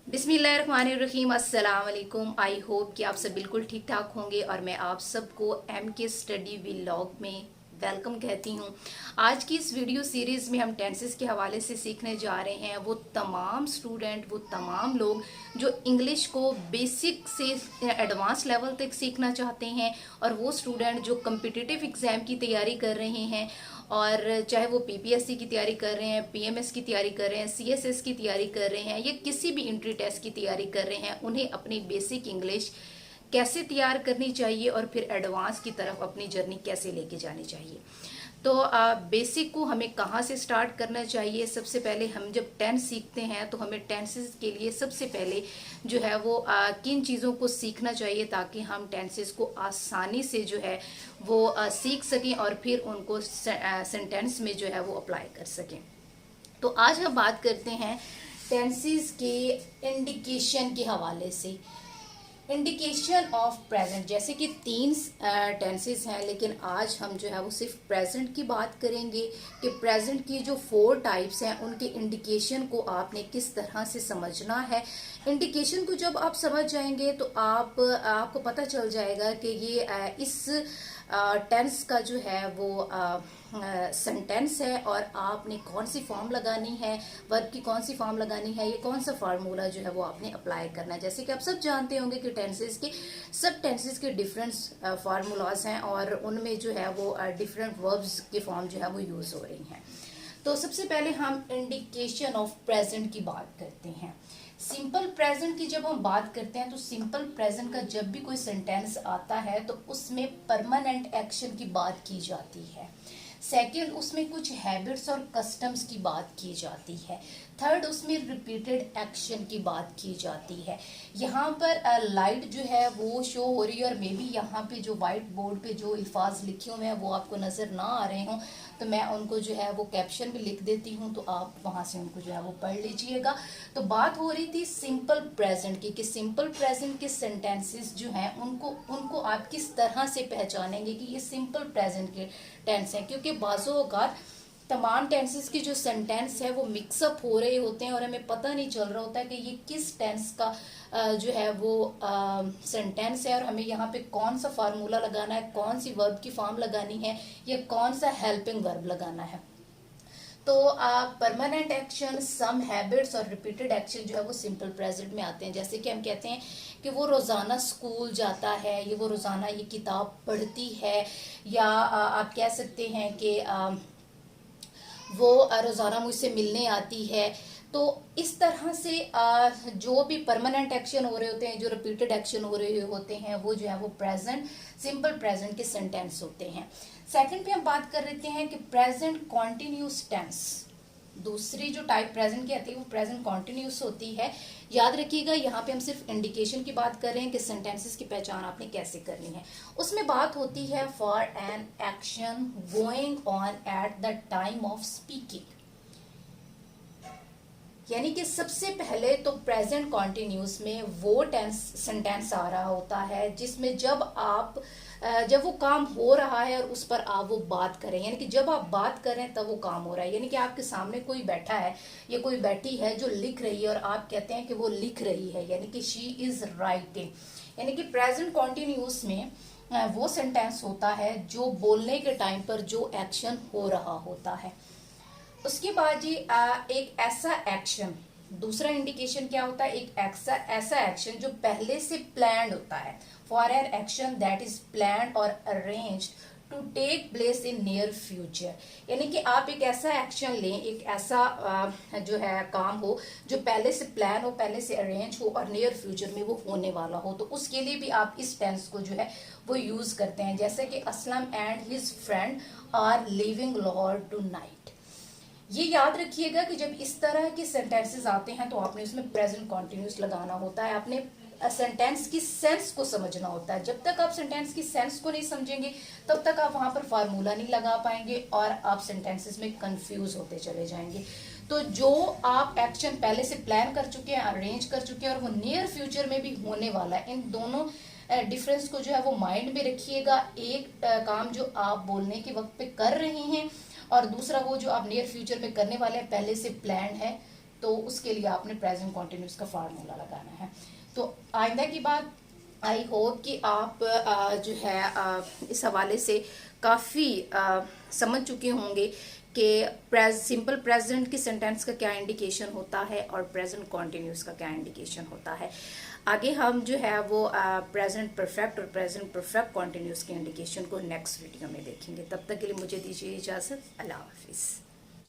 बिस्मिल्लाहिर्रहमानिर्रहीम, अस्सलाम वालेकुम। आई होप कि आप सब बिल्कुल ठीक ठाक होंगे और मैं आप सबको एम के स्टडी व्लॉग में वेलकम कहती हूँ। आज की इस वीडियो सीरीज़ में हम टेंसेस के हवाले से सीखने जा रहे हैं। वो तमाम स्टूडेंट, वो तमाम लोग जो इंग्लिश को बेसिक से एडवांस लेवल तक सीखना चाहते हैं, और वो स्टूडेंट जो कम्पिटिटिव एग्ज़ाम की तैयारी कर रहे हैं, और चाहे वो पीपीएससी की तैयारी कर रहे हैं, पीएमएस की तैयारी कर रहे हैं, सीएसएस की तैयारी कर रहे हैं, या किसी भी इंट्री टेस्ट की तैयारी कर रहे हैं, उन्हें अपनी बेसिक इंग्लिश कैसे तैयार करनी चाहिए और फिर एडवांस की तरफ अपनी जर्नी कैसे लेके जानी चाहिए। तो बेसिक को हमें कहाँ से स्टार्ट करना चाहिए? सबसे पहले हम जब टेंस सीखते हैं तो हमें टेंसेस के लिए सबसे पहले जो है वो किन चीज़ों को सीखना चाहिए ताकि हम टेंसेस को आसानी से जो है वो सीख सकें और फिर उनको सेंटेंस में जो है वो अप्लाई कर सकें। तो आज हम बात करते हैं टेंसेस के इंडिकेशन के हवाले से। इंडिकेशन ऑफ प्रेजेंट, जैसे कि तीन टेंसेस हैं, लेकिन आज हम जो है वो सिर्फ प्रेजेंट की बात करेंगे कि प्रेजेंट की जो 4 टाइप्स हैं उनके इंडिकेशन को आपने किस तरह से समझना है। इंडिकेशन को जब आप समझ जाएंगे तो आपको पता चल जाएगा कि ये इस टेंस का जो है वो सेंटेंस है और आपने कौन सी फॉर्म लगानी है, वर्ब की कौन सी फॉर्म लगानी है, ये कौन सा फार्मूला जो है वो आपने अप्लाई करना है। जैसे कि आप सब जानते होंगे कि टेंसेस के सब टेंसेस के डिफरेंट फार्मूलाज हैं और उनमें जो है वो डिफरेंट वर्ब्स के फॉर्म जो है वो यूज हो रही हैं। तो सबसे पहले हम इंडिकेशन ऑफ प्रेजेंट की बात करते हैं। सिंपल प्रेजेंट की जब हम बात करते हैं तो सिंपल प्रेजेंट का जब भी कोई सेंटेंस आता है तो उसमें परमानेंट एक्शन की बात की जाती है। सेकंड, उसमें कुछ हैबिट्स और कस्टम्स की बात की जाती है। थर्ड, उसमें रिपीटेड एक्शन की बात की जाती है। यहाँ पर लाइट जो है वो शो हो रही है और मे बी यहाँ पे जो व्हाइट बोर्ड पे जो अल्फाज लिखे हुए हैं वो आपको नजर ना आ रहे हों तो मैं उनको जो है वो कैप्शन भी लिख देती हूँ, तो आप वहां से उनको जो है वो पढ़ लीजिएगा। तो बात हो रही थी सिंपल प्रेजेंट की कि सिंपल प्रेजेंट के सेंटेंसेस जो हैं उनको आप किस तरह से पहचानेंगे कि ये सिंपल प्रेजेंट के टेंस हैं, क्योंकि बाज़ों औक़ात तमाम टेंसेस की जो सेंटेंस है वो मिक्सअप हो रहे होते हैं और हमें पता नहीं चल रहा होता है कि ये किस टेंस का जो है वो सेंटेंस है और हमें यहाँ पे कौन सा फार्मूला लगाना है, कौन सी वर्ब की फॉर्म लगानी है या कौन सा हेल्पिंग वर्ब लगाना है। तो परमानेंट एक्शन, सम हैबिट्स और रिपीटेड एक्शन जो है वो सिंपल प्रेजेंट में आते हैं। जैसे कि हम कहते हैं कि वो रोजाना स्कूल जाता है, ये वो रोजाना ये किताब पढ़ती है, या आप कह सकते हैं कि वो रोजाना मुझसे मिलने आती है। तो इस तरह से जो भी परमानेंट एक्शन हो रहे होते हैं, जो रिपीटेड एक्शन हो रहे होते हैं, वो जो है वो प्रेजेंट, सिंपल प्रेजेंट के सेंटेंस होते हैं। सेकंड पे हम बात कर रहे हैं कि प्रेजेंट कॉन्टिन्यूस टेंस। दूसरी जो टाइप प्रेजेंट की आती है वो प्रेजेंट कॉन्टिन्यूस होती है। याद रखिएगा, यहाँ पे हम सिर्फ इंडिकेशन की बात कर रहे हैं कि सेंटेंसेस की पहचान आपने कैसे करनी है। उसमें बात होती है for an action going on at the time of speaking, यानी कि सबसे पहले तो प्रेजेंट कॉन्टिन्यूस में वो सेंटेंस आ रहा होता है जिसमें जब वो काम हो रहा है और उस पर आप वो बात करें, यानी कि जब आप बात करें तब वो काम हो रहा है। यानी कि आपके सामने कोई बैठा है या कोई बैठी है जो लिख रही है और आप कहते हैं कि वो लिख रही है, यानी कि शी इज राइटिंग। यानी कि प्रेजेंट कॉन्टिन्यूस में वो सेंटेंस होता है जो बोलने के टाइम पर जो एक्शन हो रहा होता है। उसके बाद जी एक ऐसा एक्शन, दूसरा इंडिकेशन क्या होता है, एक ऐसा एक्शन जो पहले से प्लान्ड होता है। For an action that is planned और arranged to take place in near future, यानी कि आप एक ऐसा एक्शन लें, एक ऐसा जो है काम हो जो पहले से प्लान हो, पहले से अरेंज हो और नियर फ्यूचर में वो होने वाला हो। तो उसके लिए भी आप इस टेंस को जो है वो यूज करते हैं। जैसे कि Aslam and his friend are living Lahore tonight. ये याद रखिएगा कि जब इस तरह के सेंटेंसेस आते हैं तो आपने उसमें प्रेजेंट कॉन्टिन्यूस लगाना होता है। आपने सेंटेंस की सेंस को समझना होता है। जब तक आप सेंटेंस की सेंस को नहीं समझेंगे तब तक आप वहां पर फार्मूला नहीं लगा पाएंगे और आप सेंटेंसेस में कंफ्यूज होते चले जाएंगे। तो जो आप एक्शन पहले से प्लान कर चुके हैं, अरेंज कर चुके हैं और वो नियर फ्यूचर में भी होने वाला है, इन दोनों डिफरेंस को जो है वो माइंड में रखिएगा। एक काम जो आप बोलने के वक्त पे कर रहे हैं और दूसरा वो जो आप नियर फ्यूचर में करने वाले हैं पहले से प्लान है, तो उसके लिए आपने प्रेजेंट कॉन्टिन्यूस का फार्मूला लगाना है। तो आइंदा की बात, आई होप कि आप जो है इस हवाले से काफ़ी समझ चुके होंगे कि सिंपल प्रेजेंट की सेंटेंस का क्या इंडिकेशन होता है और प्रेजेंट कॉन्टिन्यूस का क्या इंडिकेशन होता है। आगे हम जो है वो प्रेजेंट परफेक्ट और प्रेजेंट परफेक्ट कॉन्टिन्यूस के इंडिकेशन को नेक्स्ट वीडियो में देखेंगे। तब तक के लिए मुझे दीजिए इजाज़त। अल्लाह हाफिज़।